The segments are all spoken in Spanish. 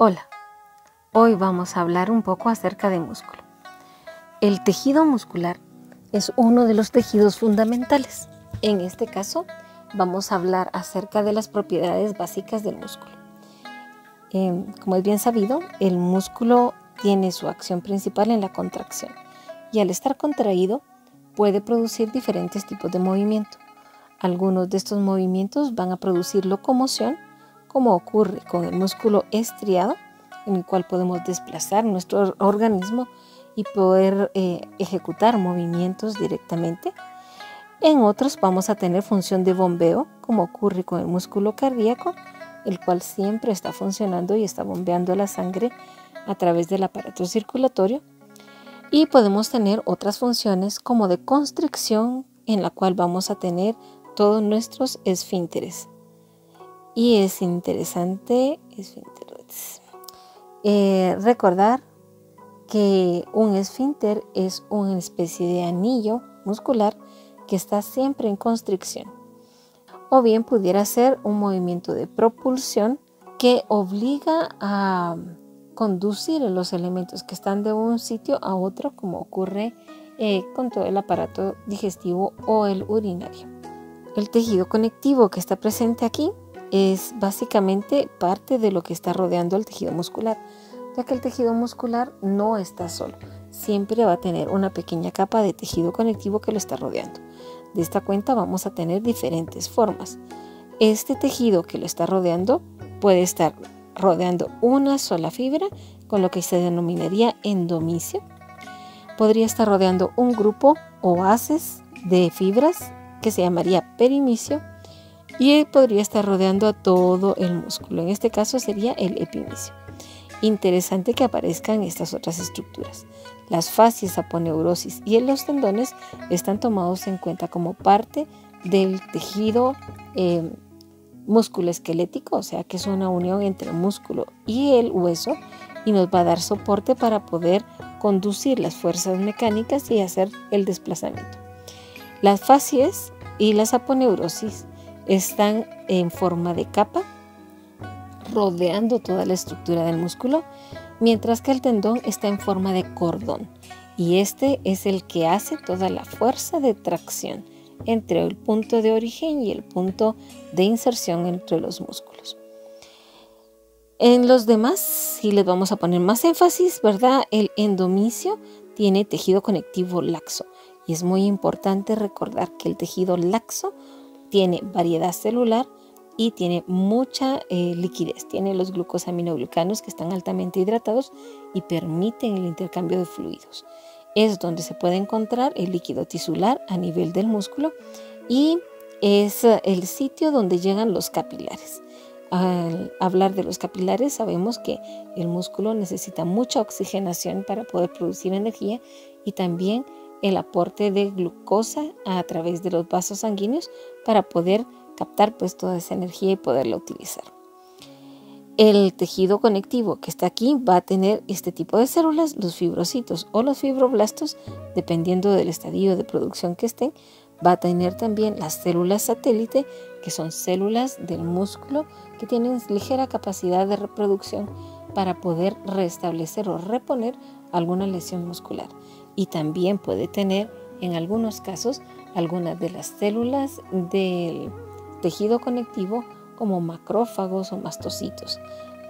Hola, hoy vamos a hablar un poco acerca de músculo. El tejido muscular es uno de los tejidos fundamentales. En este caso, vamos a hablar acerca de las propiedades básicas del músculo. Como es bien sabido, el músculo tiene su acción principal en la contracción y al estar contraído puede producir diferentes tipos de movimiento. Algunos de estos movimientos van a producir locomoción, como ocurre con el músculo estriado, en el cual podemos desplazar nuestro organismo y poder ejecutar movimientos directamente. En otros vamos a tener función de bombeo, como ocurre con el músculo cardíaco, el cual siempre está funcionando y está bombeando la sangre a través del aparato circulatorio. Y podemos tener otras funciones como de constricción, en la cual vamos a tener todos nuestros esfínteres. Y es interesante recordar que un esfínter es una especie de anillo muscular que está siempre en constricción. O bien pudiera ser un movimiento de propulsión que obliga a conducir los elementos que están de un sitio a otro, como ocurre con todo el aparato digestivo o el urinario. El tejido conectivo que está presente aquí es básicamente parte de lo que está rodeando el tejido muscular, ya que el tejido muscular no está solo, siempre va a tener una pequeña capa de tejido conectivo que lo está rodeando. De esta cuenta vamos a tener diferentes formas. Este tejido que lo está rodeando puede estar rodeando una sola fibra, con lo que se denominaría endomisio. Podría estar rodeando un grupo o haces de fibras que se llamaría perimisio, y podría estar rodeando a todo el músculo. En este caso sería el epimisio. Interesante que aparezcan estas otras estructuras. Las fascias, aponeurosis y los tendones están tomados en cuenta como parte del tejido musculoesquelético, o sea que es una unión entre el músculo y el hueso y nos va a dar soporte para poder conducir las fuerzas mecánicas y hacer el desplazamiento. Las fascias y las aponeurosis están en forma de capa rodeando toda la estructura del músculo, mientras que el tendón está en forma de cordón y este es el que hace toda la fuerza de tracción entre el punto de origen y el punto de inserción entre los músculos. En los demás, si les vamos a poner más énfasis, ¿verdad? El endomisio tiene tejido conectivo laxo y es muy importante recordar que el tejido laxo tiene variedad celular y tiene mucha liquidez. Tiene los glucosaminoglucanos que están altamente hidratados y permiten el intercambio de fluidos. Es donde se puede encontrar el líquido tisular a nivel del músculo y es el sitio donde llegan los capilares. Al hablar de los capilares, sabemos que el músculo necesita mucha oxigenación para poder producir energía y también el aporte de glucosa a través de los vasos sanguíneos para poder captar toda esa energía y poderla utilizar. El tejido conectivo que está aquí va a tener este tipo de células, los fibrocitos o los fibroblastos, dependiendo del estadio de producción que estén. Va a tener también las células satélite, que son células del músculo que tienen ligera capacidad de reproducción para poder restablecer o reponer alguna lesión muscular. Y también puede tener, en algunos casos, algunas de las células del tejido conectivo como macrófagos o mastocitos.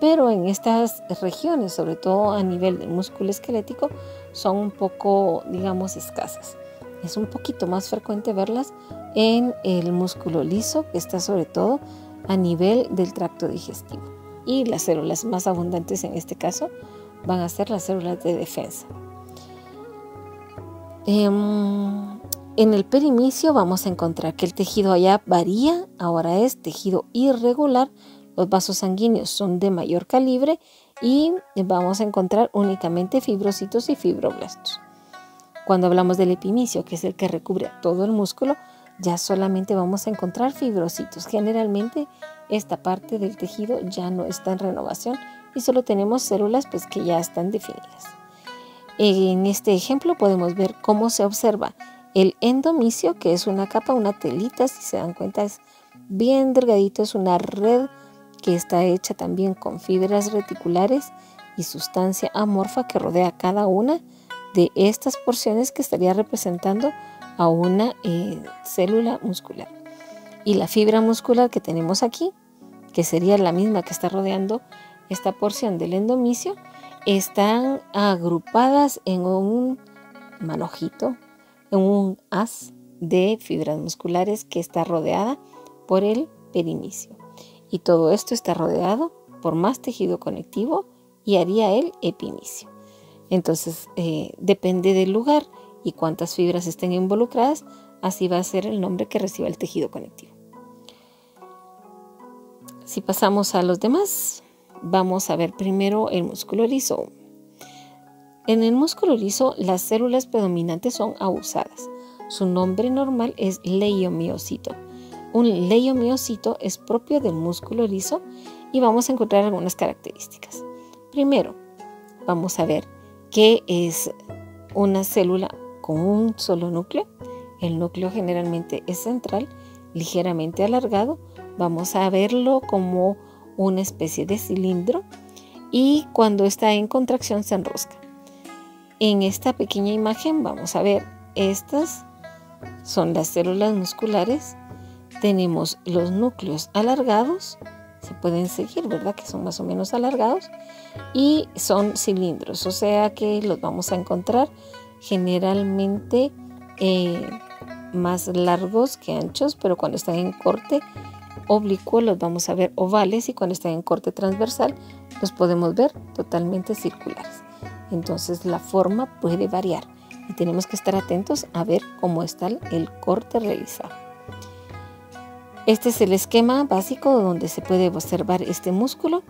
Pero en estas regiones, sobre todo a nivel del músculo esquelético, son un poco, digamos, escasas. Es un poquito más frecuente verlas en el músculo liso, que está sobre todo a nivel del tracto digestivo. Y las células más abundantes en este caso van a ser las células de defensa. En el perimisio vamos a encontrar que el tejido allá varía, ahora es tejido irregular, los vasos sanguíneos son de mayor calibre y vamos a encontrar únicamente fibrocitos y fibroblastos. Cuando hablamos del epimisio, que es el que recubre todo el músculo, ya solamente vamos a encontrar fibrocitos. Generalmente esta parte del tejido ya no está en renovación y solo tenemos células que ya están definidas. En este ejemplo podemos ver cómo se observa el endomisio, que es una capa, una telita, si se dan cuenta es bien delgadito, es una red que está hecha también con fibras reticulares y sustancia amorfa que rodea cada una de estas porciones, que estaría representando a una célula muscular. Y la fibra muscular que tenemos aquí, que sería la misma que está rodeando esta porción del endomisio, están agrupadas en un manojito, en un haz de fibras musculares que está rodeada por el perimisio. Y todo esto está rodeado por más tejido conectivo y haría el epimisio. Entonces, depende del lugar y cuántas fibras estén involucradas, así va a ser el nombre que reciba el tejido conectivo. Si pasamos a los demás, vamos a ver primero el músculo liso. En el músculo liso, las células predominantes son abusadas. Su nombre normal es leiomiocito. Un leiomiocito es propio del músculo liso y vamos a encontrar algunas características. Primero, vamos a ver qué es una célula con un solo núcleo. El núcleo generalmente es central, ligeramente alargado. Vamos a verlo como una especie de cilindro y cuando está en contracción se enrosca. En esta pequeña imagen vamos a ver, estas son las células musculares. Tenemos los núcleos alargados, se pueden seguir, ¿verdad? Que son más o menos alargados y son cilindros, o sea que los vamos a encontrar generalmente más largos que anchos, pero cuando están en corte oblicuo los vamos a ver ovales y cuando están en corte transversal los podemos ver totalmente circulares. Entonces la forma puede variar y tenemos que estar atentos a ver cómo está el corte realizado. Este es el esquema básico donde se puede observar este músculo.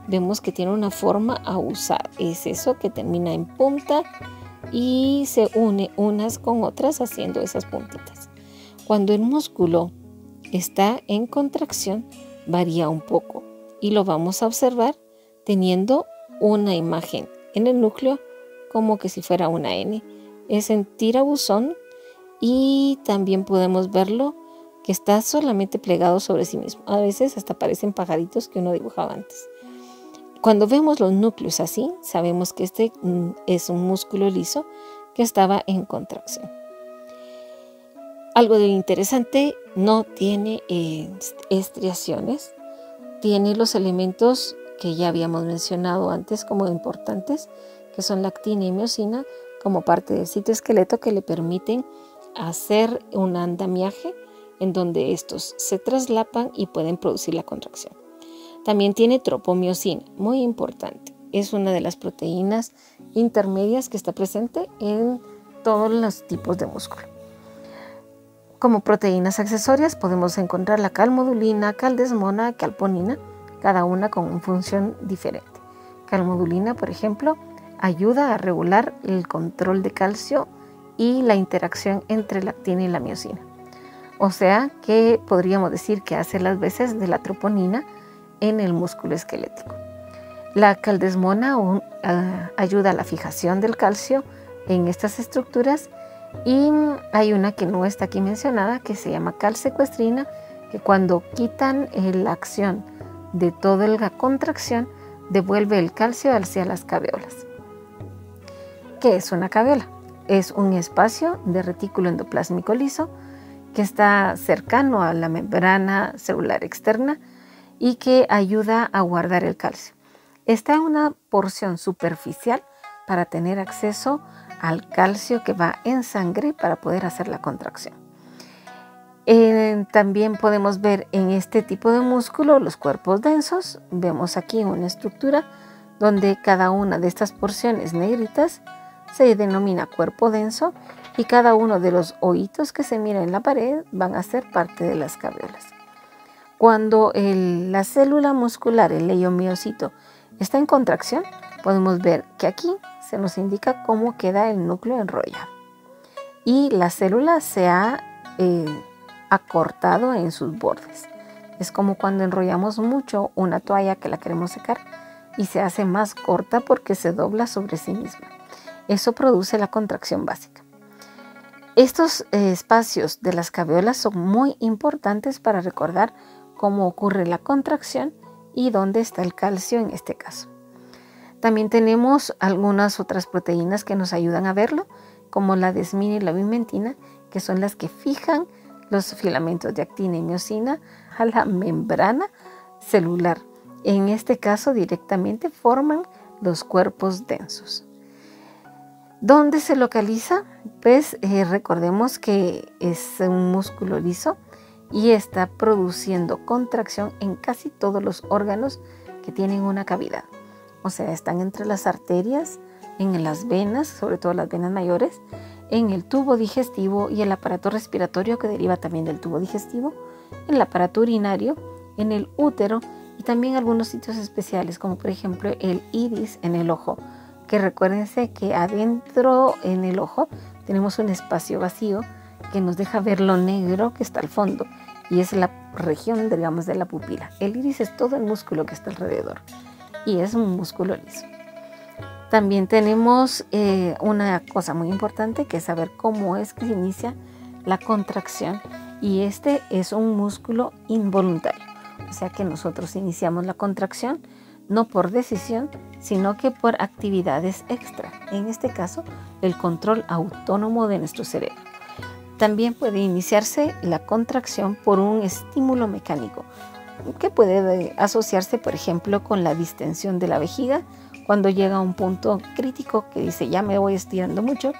Vemos que tiene una forma ahusada, es eso que termina en punta y se une unas con otras haciendo esas puntitas. Cuando el músculo está en contracción varía un poco y lo vamos a observar teniendo una imagen en el núcleo como que si fuera una N. Es en tirabuzón y también podemos verlo que está solamente plegado sobre sí mismo. A veces hasta parecen pajaritos que uno dibujaba antes. Cuando vemos los núcleos así, sabemos que este es un músculo liso que estaba en contracción. Algo de interesante, no tiene estriaciones, tiene los elementos que ya habíamos mencionado antes como importantes, que son la actina y miosina, como parte del citoesqueleto que le permiten hacer un andamiaje en donde estos se traslapan y pueden producir la contracción. También tiene tropomiosina, muy importante. Es una de las proteínas intermedias que está presente en todos los tipos de músculo. Como proteínas accesorias podemos encontrar la calmodulina, caldesmona, calponina, cada una con una función diferente. Calmodulina, por ejemplo, ayuda a regular el control de calcio y la interacción entre la actina y la miosina. O sea que podríamos decir que hace las veces de la troponina en el músculo esquelético. La caldesmona ayuda a la fijación del calcio en estas estructuras y hay una que no está aquí mencionada que se llama calsecuestrina, que cuando quitan la acción de toda la contracción devuelve el calcio hacia las caveolas. ¿Qué es una caveola? Es un espacio de retículo endoplásmico liso que está cercano a la membrana celular externa y que ayuda a guardar el calcio. Está en una porción superficial para tener acceso al calcio que va en sangre para poder hacer la contracción. También podemos ver en este tipo de músculo los cuerpos densos. Vemos aquí una estructura donde cada una de estas porciones negritas se denomina cuerpo denso y cada uno de los hoyitos que se miran en la pared van a ser parte de las caveolas. Cuando la célula muscular, el leiomiocito, está en contracción, podemos ver que aquí se nos indica cómo queda el núcleo enrollado y la célula se ha acortado en sus bordes. Es como cuando enrollamos mucho una toalla que la queremos secar y se hace más corta porque se dobla sobre sí misma. Eso produce la contracción básica. Estos espacios de las caveolas son muy importantes para recordar cómo ocurre la contracción y dónde está el calcio en este caso. También tenemos algunas otras proteínas que nos ayudan a verlo, como la desmina y la vimentina, que son las que fijan los filamentos de actina y miosina a la membrana celular. En este caso directamente forman los cuerpos densos. ¿Dónde se localiza? Pues recordemos que es un músculo liso y está produciendo contracción en casi todos los órganos que tienen una cavidad. O sea, están entre las arterias, en las venas, sobre todo las venas mayores, en el tubo digestivo y el aparato respiratorio que deriva también del tubo digestivo, en el aparato urinario, en el útero y también algunos sitios especiales como por ejemplo el iris en el ojo, que recuérdense que adentro en el ojo tenemos un espacio vacío que nos deja ver lo negro que está al fondo y es la región, digamos, de la pupila. El iris es todo el músculo que está alrededor y es un músculo liso. También tenemos una cosa muy importante que es saber cómo es que se inicia la contracción y este es un músculo involuntario, o sea que nosotros iniciamos la contracción no por decisión, sino que por actividades extra, en este caso el control autónomo de nuestro cerebro. También puede iniciarse la contracción por un estímulo mecánico que puede asociarse, por ejemplo, con la distensión de la vejiga. Cuando llega a un punto crítico que dice ya me voy estirando mucho,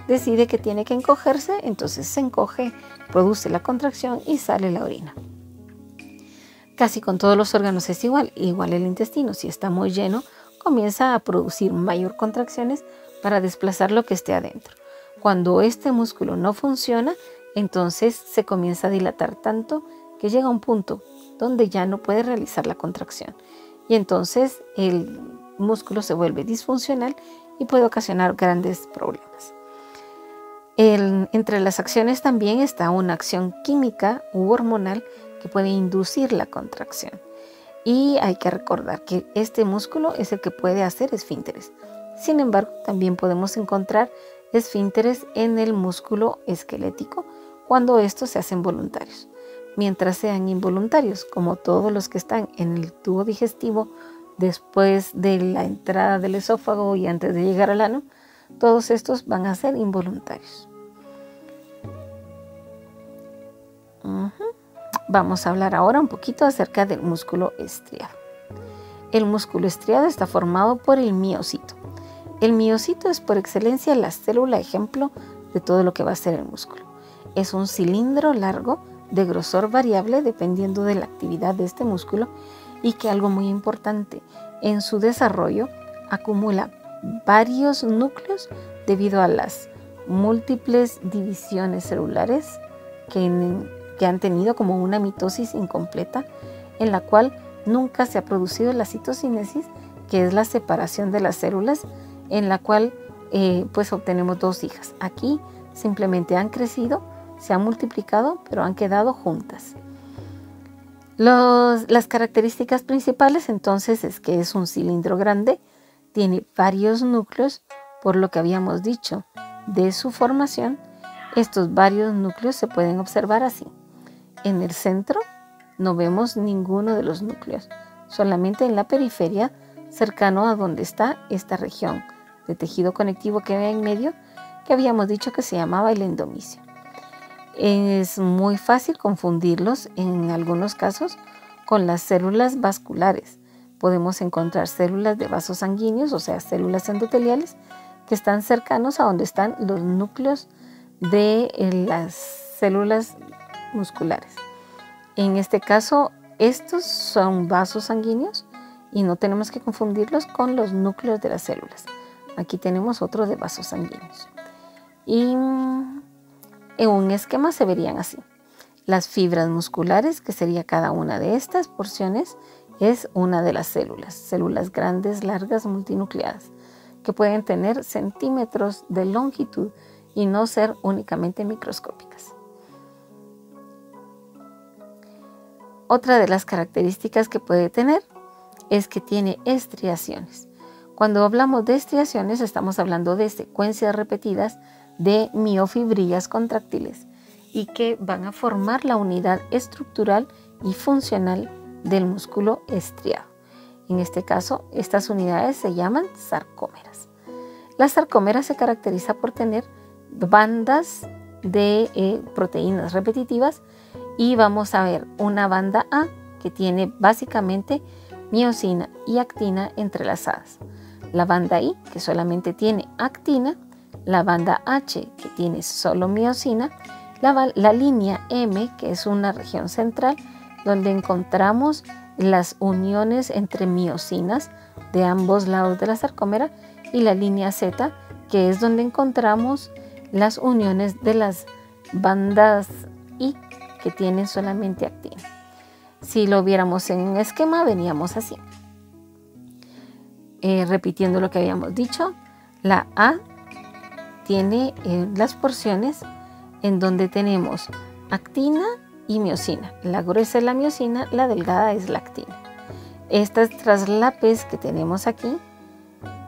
decide que tiene que encogerse, entonces se encoge, produce la contracción y sale la orina. Casi con todos los órganos es igual el intestino, si está muy lleno, comienza a producir mayor contracciones para desplazar lo que esté adentro. Cuando este músculo no funciona, entonces se comienza a dilatar tanto que llega a un punto donde ya no puede realizar la contracción. Y entonces el músculo se vuelve disfuncional y puede ocasionar grandes problemas. Entre las acciones también está una acción química u hormonal que puede inducir la contracción. Y hay que recordar que este músculo es el que puede hacer esfínteres. Sin embargo, también podemos encontrar esfínteres en el músculo esquelético cuando estos se hacen voluntarios. Mientras sean involuntarios, como todos los que están en el tubo digestivo después de la entrada del esófago y antes de llegar al ano, todos estos van a ser involuntarios. Vamos a hablar ahora un poquito acerca del músculo estriado. El músculo estriado está formado por el miocito. El miocito es por excelencia la célula ejemplo de todo lo que va a ser el músculo. Es un cilindro largo de grosor variable dependiendo de la actividad de este músculo y que algo muy importante, en su desarrollo acumula varios núcleos debido a las múltiples divisiones celulares que han tenido como una mitosis incompleta en la cual nunca se ha producido la citocinesis, que es la separación de las células en la cual pues obtenemos dos hijas. Aquí simplemente han crecido, se han multiplicado, pero han quedado juntas. Las características principales entonces es que es un cilindro grande, tiene varios núcleos, por lo que habíamos dicho de su formación. Estos varios núcleos se pueden observar así. En el centro no vemos ninguno de los núcleos, solamente en la periferia, cercano a donde está esta región de tejido conectivo que ve en medio, que habíamos dicho que se llamaba el endomisio. Es muy fácil confundirlos en algunos casos con las células vasculares. Podemos encontrar células de vasos sanguíneos, o sea, células endoteliales, que están cercanos a donde están los núcleos de las células musculares. En este caso, estos son vasos sanguíneos y no tenemos que confundirlos con los núcleos de las células. Aquí tenemos otro de vasos sanguíneos. Y en un esquema se verían así. Las fibras musculares, que sería cada una de estas porciones, es una de las células grandes, largas, multinucleadas, que pueden tener centímetros de longitud y no ser únicamente microscópicas. Otra de las características que puede tener es que tiene estriaciones. Cuando hablamos de estriaciones estamos hablando de secuencias repetidas de miofibrillas contráctiles y que van a formar la unidad estructural y funcional del músculo estriado. En este caso, estas unidades se llaman sarcómeras. La sarcómera se caracteriza por tener bandas de proteínas repetitivas y vamos a ver una banda A que tiene básicamente miosina y actina entrelazadas, la banda I que solamente tiene actina, la banda H que tiene solo miosina, la línea M que es una región central donde encontramos las uniones entre miosinas de ambos lados de la sarcómera, y la línea Z que es donde encontramos las uniones de las bandas I que tienen solamente actina. Si lo viéramos en un esquema, veníamos así. Repitiendo lo que habíamos dicho, la A tiene las porciones en donde tenemos actina y miosina. La gruesa es la miosina, la delgada es la actina. Estas traslapes que tenemos aquí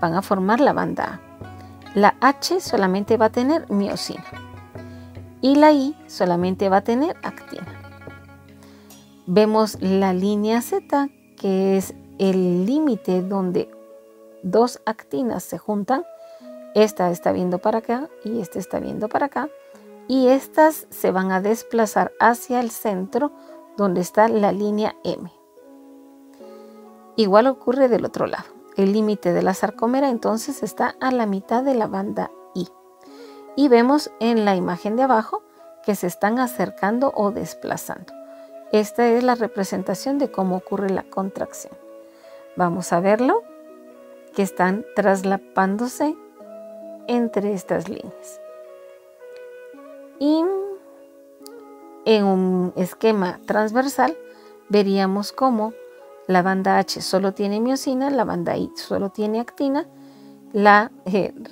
van a formar la banda A. La H solamente va a tener miosina y la I solamente va a tener actina. Vemos la línea Z, que es el límite donde dos actinas se juntan. Esta está viendo para acá y esta está viendo para acá, y estas se van a desplazar hacia el centro donde está la línea M. Igual ocurre del otro lado. El límite de la sarcómera entonces está a la mitad de la banda I. Y vemos en la imagen de abajo que se están acercando o desplazando. Esta es la representación de cómo ocurre la contracción. Vamos a verlo, que están traslapándose entre estas líneas. Y en un esquema transversal veríamos cómo la banda H solo tiene miosina, la banda I solo tiene actina, la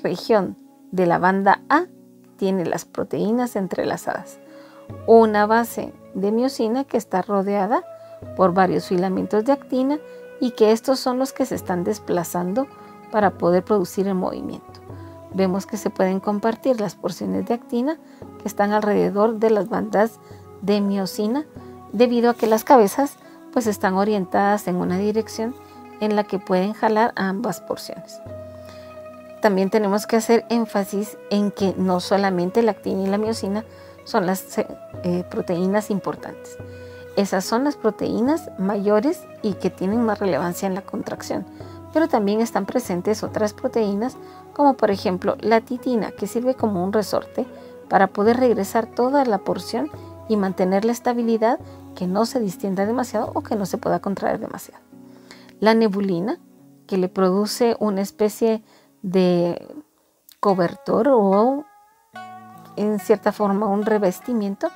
región de la banda A tiene las proteínas entrelazadas, una base de miosina que está rodeada por varios filamentos de actina y que estos son los que se están desplazando para poder producir el movimiento. Vemos que se pueden compartir las porciones de actina que están alrededor de las bandas de miosina, debido a que las cabezas pues están orientadas en una dirección en la que pueden jalar a ambas porciones. También tenemos que hacer énfasis en que no solamente la actina y la miosina son las proteínas importantes. Esas son las proteínas mayores y que tienen más relevancia en la contracción, pero también están presentes otras proteínas como por ejemplo la titina, que sirve como un resorte para poder regresar toda la porción y mantener la estabilidad, que no se distienda demasiado o que no se pueda contraer demasiado. La nebulina, que le produce una especie de cobertor o en cierta forma un revestimiento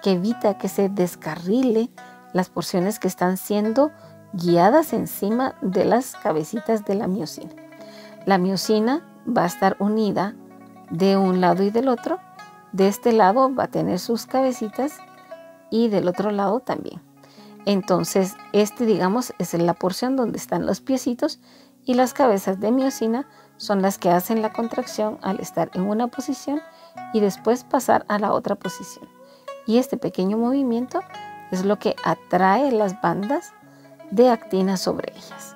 que evita que se descarrile las porciones que están siendo guiadas encima de las cabecitas de la miosina. La miosina va a estar unida de un lado y del otro. De este lado va a tener sus cabecitas y del otro lado también. Entonces, digamos, es la porción donde están los piecitos, y las cabezas de miosina son las que hacen la contracción al estar en una posición y después pasar a la otra posición. Y este pequeño movimiento es lo que atrae las bandas de actina sobre ellas.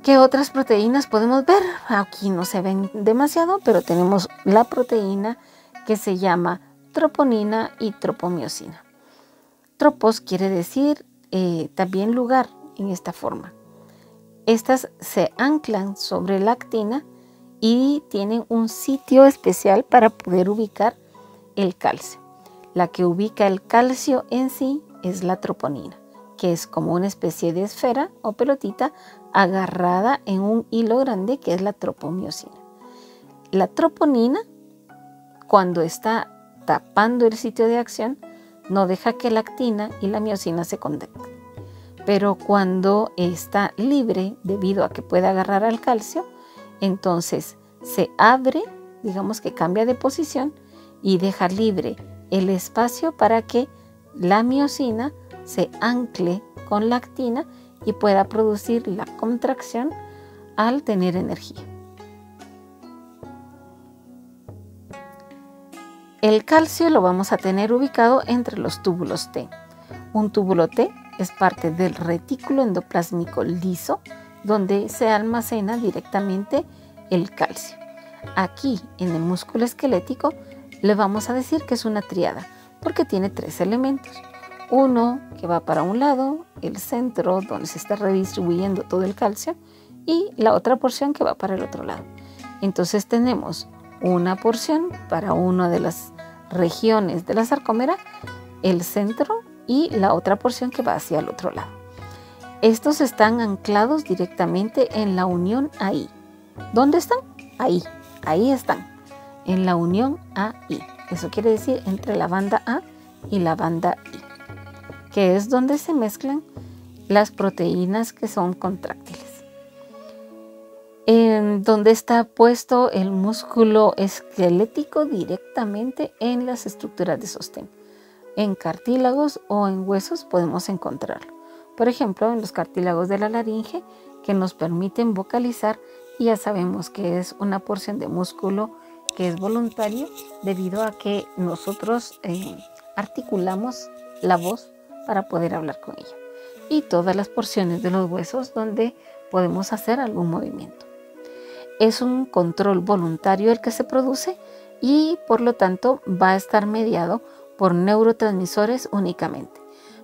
¿Qué otras proteínas podemos ver? Aquí no se ven demasiado, pero tenemos la proteína que se llama troponina y tropomiosina. Tropos quiere decir también lugar en esta forma. Estas se anclan sobre la actina y tienen un sitio especial para poder ubicar el calcio. La que ubica el calcio en sí es la troponina, que es como una especie de esfera o pelotita agarrada en un hilo grande, que es la tropomiosina. La troponina, cuando está tapando el sitio de acción, no deja que la actina y la miosina se conecten. Pero cuando está libre, debido a que puede agarrar al calcio, entonces se abre, digamos que cambia de posición y deja libre el espacio para que la miosina se ancle con la actina y pueda producir la contracción al tener energía. El calcio lo vamos a tener ubicado entre los túbulos T. Un túbulo T es parte del retículo endoplásmico liso, donde se almacena directamente el calcio. Aquí, en el músculo esquelético, le vamos a decir que es una tríada, porque tiene 3 elementos. Uno que va para un lado, el centro donde se está redistribuyendo todo el calcio, y la otra porción que va para el otro lado. Entonces tenemos una porción para una de las regiones de la sarcómera, el centro y la otra porción que va hacia el otro lado. Estos están anclados directamente en la unión ahí. ¿Dónde están? Ahí están, en la unión ahí. Eso quiere decir entre la banda A y la banda I, que es donde se mezclan las proteínas que son contráctiles. En donde está puesto el músculo esquelético directamente en las estructuras de sostén. En cartílagos o en huesos podemos encontrarlo. Por ejemplo, en los cartílagos de la laringe, que nos permiten vocalizar, y ya sabemos que es una porción de músculo que es voluntario debido a que nosotros articulamos la voz para poder hablar con ella. Y todas las porciones de los huesos donde podemos hacer algún movimiento. Es un control voluntario el que se produce y por lo tanto va a estar mediado por neurotransmisores únicamente.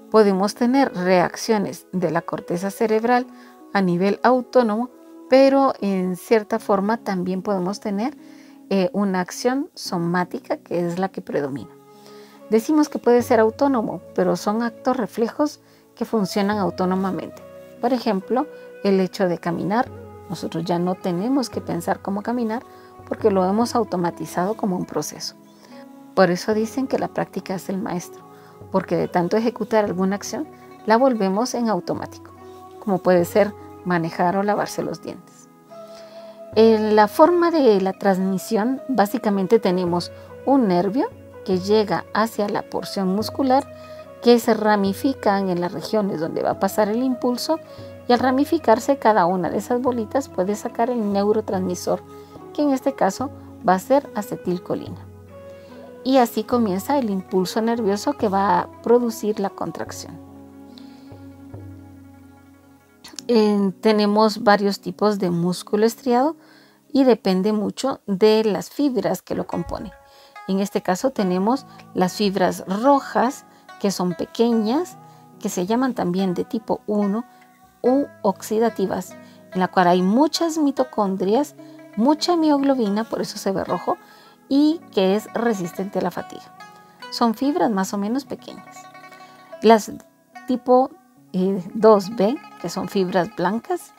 Podemos tener reacciones de la corteza cerebral a nivel autónomo, pero en cierta forma también podemos tener una acción somática que es la que predomina. Decimos que puede ser autónomo, pero son actos reflejos que funcionan autónomamente. Por ejemplo, el hecho de caminar. Nosotros ya no tenemos que pensar cómo caminar porque lo hemos automatizado como un proceso. Por eso dicen que la práctica es el maestro, porque de tanto ejecutar alguna acción, la volvemos en automático, como puede ser manejar o lavarse los dientes. En la forma de la transmisión, básicamente tenemos un nervio que llega hacia la porción muscular, que se ramifican en las regiones donde va a pasar el impulso, y al ramificarse cada una de esas bolitas puede sacar el neurotransmisor, que en este caso va a ser acetilcolina. Y así comienza el impulso nervioso que va a producir la contracción. Tenemos varios tipos de músculo estriado y depende mucho de las fibras que lo componen. En este caso tenemos las fibras rojas, que son pequeñas, que se llaman también de tipo 1, u oxidativas, en la cual hay muchas mitocondrias, mucha mioglobina, por eso se ve rojo, y que es resistente a la fatiga. Son fibras más o menos pequeñas. Las tipo 2B, que son fibras blancas,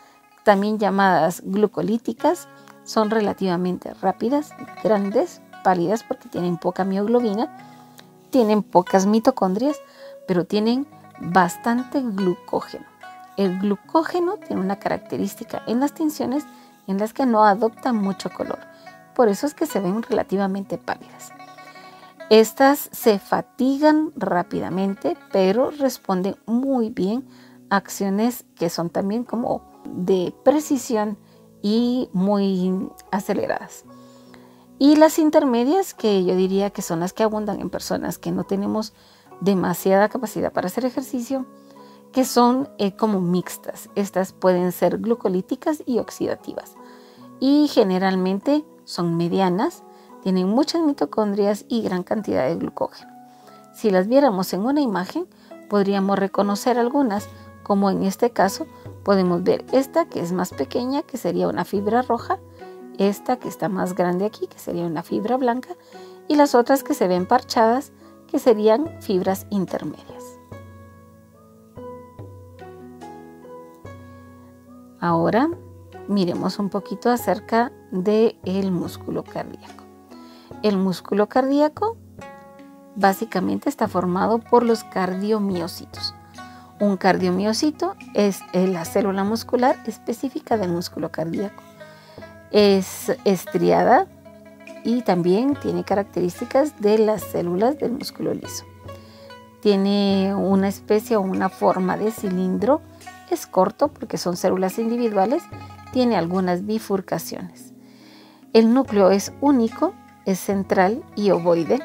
también llamadas glucolíticas, son relativamente rápidas, grandes, pálidas porque tienen poca mioglobina, tienen pocas mitocondrias, pero tienen bastante glucógeno. El glucógeno tiene una característica en las tinciones en las que no adopta mucho color. Por eso es que se ven relativamente pálidas. Estas se fatigan rápidamente, pero responden muy bien a acciones que son también como de precisión y muy aceleradas. Y las intermedias, que yo diría que son las que abundan en personas que no tenemos demasiada capacidad para hacer ejercicio, que son como mixtas. Estas pueden ser glucolíticas y oxidativas. Y generalmente son medianas, tienen muchas mitocondrias y gran cantidad de glucógeno. Si las viéramos en una imagen, podríamos reconocer algunas, como en este caso podemos ver esta que es más pequeña, que sería una fibra roja, esta que está más grande aquí, que sería una fibra blanca, y las otras que se ven parchadas, que serían fibras intermedias. Ahora miremos un poquito acerca del músculo cardíaco. El músculo cardíaco básicamente está formado por los cardiomiocitos. Un cardiomiocito es la célula muscular específica del músculo cardíaco. Es estriada y también tiene características de las células del músculo liso. Tiene una especie o una forma de cilindro. Es corto porque son células individuales, tiene algunas bifurcaciones. El núcleo es único, es central y ovoide,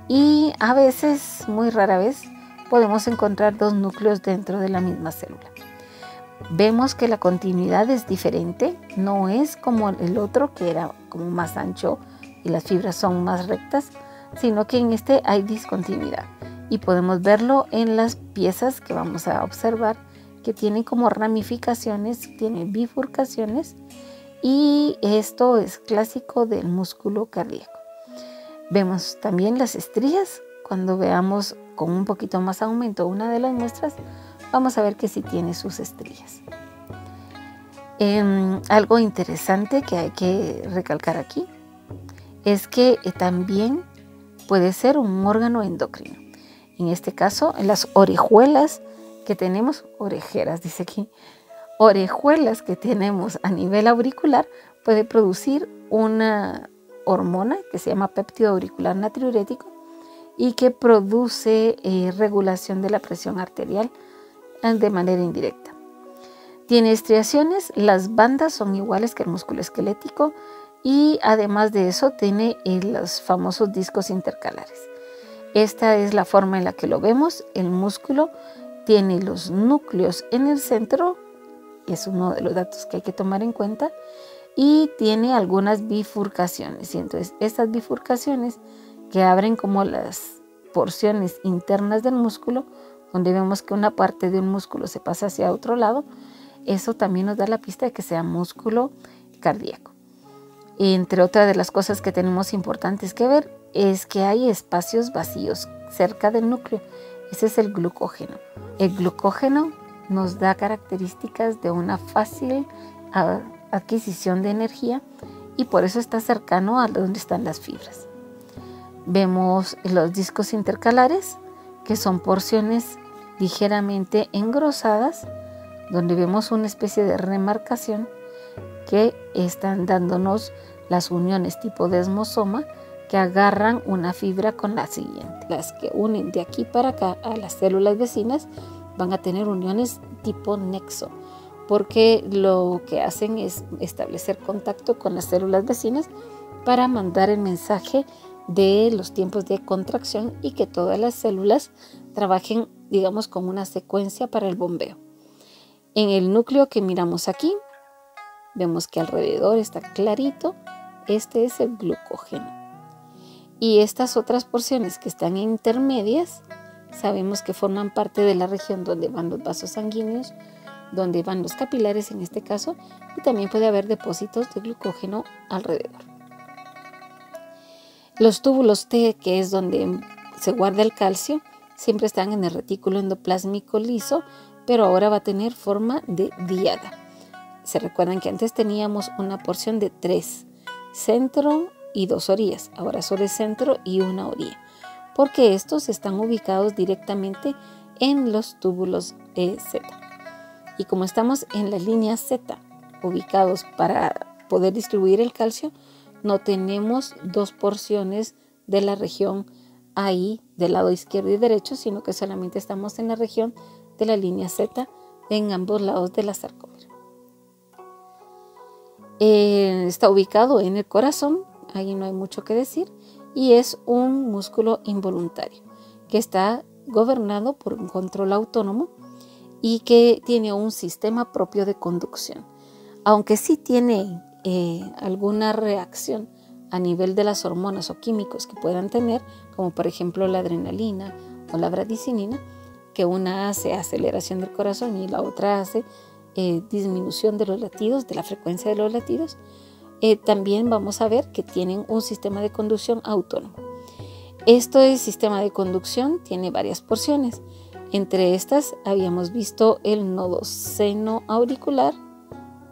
y a veces, muy rara vez, podemos encontrar dos núcleos dentro de la misma célula. Vemos que la continuidad es diferente, no es como el otro que era como más ancho y las fibras son más rectas, sino que en este hay discontinuidad y podemos verlo en las piezas que vamos a observar que tienen como ramificaciones, tienen bifurcaciones, y esto es clásico del músculo cardíaco. Vemos también las estrías. Cuando veamos con un poquito más aumento una de las muestras, vamos a ver que sí tiene sus estrías. Algo interesante que hay que recalcar aquí es que también puede ser un órgano endocrino. En este caso, en las orejuelas que tenemos, orejeras dice aquí, orejuelas que tenemos a nivel auricular, puede producir una hormona que se llama péptido auricular natriurético y que produce regulación de la presión arterial de manera indirecta. Tiene estriaciones, las bandas son iguales que el músculo esquelético y además de eso tiene los famosos discos intercalares. Esta es la forma en la que lo vemos. El músculo tiene los núcleos en el centro, es uno de los datos que hay que tomar en cuenta, y tiene algunas bifurcaciones. Y entonces estas bifurcaciones que abren como las porciones internas del músculo, donde vemos que una parte de un músculo se pasa hacia otro lado, eso también nos da la pista de que sea músculo cardíaco. Entre otras de las cosas que tenemos importantes que ver es que hay espacios vacíos cerca del núcleo. Ese es el glucógeno. El glucógeno nos da características de una fácil adquisición de energía y por eso está cercano a donde están las fibras. Vemos los discos intercalares, que son porciones ligeramente engrosadas, donde vemos una especie de remarcación que están dándonos las uniones tipo desmosoma que agarran una fibra con la siguiente. Las que unen de aquí para acá a las células vecinas van a tener uniones tipo nexo, porque lo que hacen es establecer contacto con las células vecinas para mandar el mensaje de los tiempos de contracción y que todas las células trabajen, digamos, con una secuencia para el bombeo. En el núcleo que miramos aquí, vemos que alrededor está clarito, este es el glucógeno. Y estas otras porciones que están intermedias, sabemos que forman parte de la región donde van los vasos sanguíneos, donde van los capilares en este caso, y también puede haber depósitos de glucógeno alrededor. Los túbulos T, que es donde se guarda el calcio, siempre están en el retículo endoplásmico liso, pero ahora va a tener forma de diada. Se recuerdan que antes teníamos una porción de 3, centro y 2 orillas, ahora solo es centro y una orilla, porque estos están ubicados directamente en los túbulos Z. Y como estamos en la línea Z, ubicados para poder distribuir el calcio, no tenemos 2 porciones de la región ahí del lado izquierdo y derecho, sino que solamente estamos en la región de la línea Z en ambos lados de la sarcómera. Está ubicado en el corazón, ahí no hay mucho que decir, y es un músculo involuntario que está gobernado por un control autónomo y que tiene un sistema propio de conducción. Aunque sí tiene alguna reacción a nivel de las hormonas o químicos que puedan tener, como por ejemplo la adrenalina o la bradicinina, que una hace aceleración del corazón y la otra hace disminución de los latidos, de la frecuencia de los latidos, también vamos a ver que tienen un sistema de conducción autónomo. Este sistema de conducción tiene varias porciones. Entre estas habíamos visto el nodo seno-auricular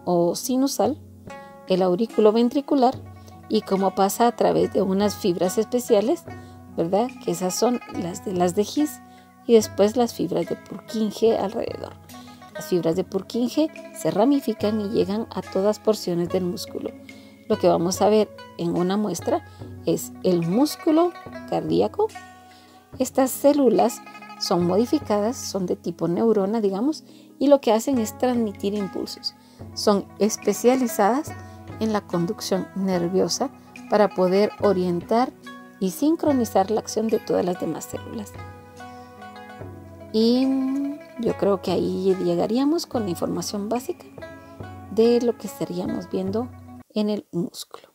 o sinusal, el aurículo ventricular, y cómo pasa a través de unas fibras especiales, ¿verdad? Que esas son las de His, y después las fibras de Purkinje alrededor. Las fibras de Purkinje se ramifican y llegan a todas porciones del músculo. Lo que vamos a ver en una muestra es el músculo cardíaco. Estas células son modificadas, son de tipo neurona, digamos, y lo que hacen es transmitir impulsos. Son especializadas en la conducción nerviosa para poder orientar y sincronizar la acción de todas las demás células. Y yo creo que ahí llegaríamos con la información básica de lo que estaríamos viendo en el músculo.